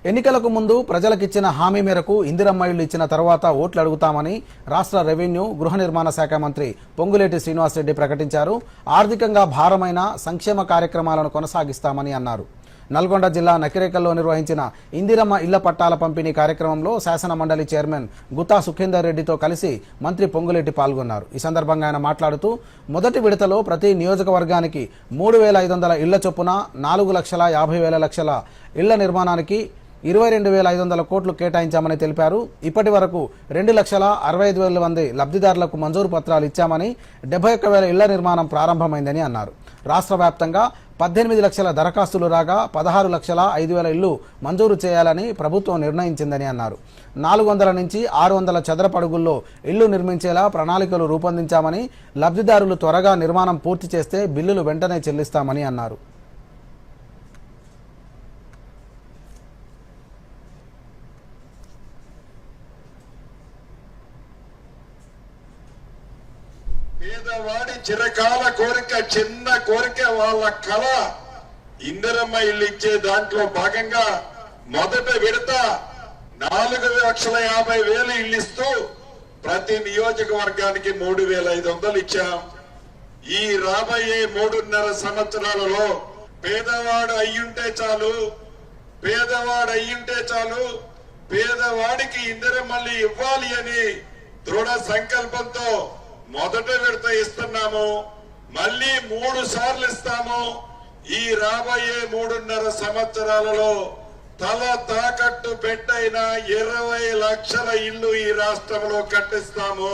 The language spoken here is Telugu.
ఎన్నికలకు ముందు ప్రజలకిచ్చిన హామీ మేరకు ఇందిరమ్మ ఇళ్లు ఇచ్చిన తర్వాత ఓట్లు అడుగుతామని రాష్ట్ర రెవెన్యూ గృహ నిర్మాణ శాఖ మంత్రి పొంగులేటి శ్రీనివాసరెడ్డి ప్రకటించారు. ఆర్థికంగా భారమైన సంక్షేమ కార్యక్రమాలను కొనసాగిస్తామని అన్నారు. నల్గొండ జిల్లా నకిరేకల్లో నిర్వహించిన ఇందిరమ్మ ఇళ్ల పట్టాల పంపిణీ కార్యక్రమంలో శాసన మండలి చైర్మన్ గుత్తా సుఖేందర్ రెడ్డితో కలిసి మంత్రి పొంగులేటి పాల్గొన్నారు. ఈ సందర్భంగా ఆయన మాట్లాడుతూ మొదటి విడతలో ప్రతి నియోజకవర్గానికి 3,500 ఇళ్ల చొప్పున 4,50,000 ఇళ్ల నిర్మాణానికి 22,500 కోట్లు కేటాయించామని తెలిపారు. ఇప్పటి వరకు 2,65,000 మంది లబ్ధిదారులకు మంజూరు పత్రాలు ఇచ్చామని 71,000 ఇళ్ల నిర్మాణం ప్రారంభమైందని అన్నారు. రాష్ట్ర వ్యాప్తంగా 18 లక్షల దరఖాస్తులు రాగా 16,05,000 ఇళ్లు మంజూరు చేయాలని ప్రభుత్వం నిర్ణయించిందని అన్నారు. 400 నుంచి 600 చదరపు అడుగుల్లో ఇళ్లు నిర్మించేలా ప్రణాళికలు రూపొందించామని, లబ్ధిదారులు త్వరగా నిర్మాణం పూర్తి చేస్తే బిల్లులు వెంటనే చెల్లిస్తామని అన్నారు. పేదవాడి చిరకాల కోరిక, చిన్న కోరిక, వాళ్ళ కళ ఇందిరమ్మ ఇల్లు ఇచ్చే దాంట్లో భాగంగా మొదటి విడత 4,50,000 ఇల్లు ఇస్తూ ప్రతి నియోజకవర్గానికి 3,500 ఇచ్చాం. ఈ రాబోయే 3.5 సంవత్సరాలలో పేదవాడు అయ్యుంటే చాలు పేదవాడికి ఇందిరమ్మల్ని ఇవ్వాలి అని దృఢ సంకల్పంతో మొదటి విడత ఇస్తున్నాము. మళ్ళీ 3 సార్లు ఇస్తాము. ఈ రాబోయే 3.5 సంవత్సరాలలో తల తాకట్టు పెట్టైన 20 లక్షల ఇల్లు ఈ రాష్ట్రంలో కట్టిస్తాము.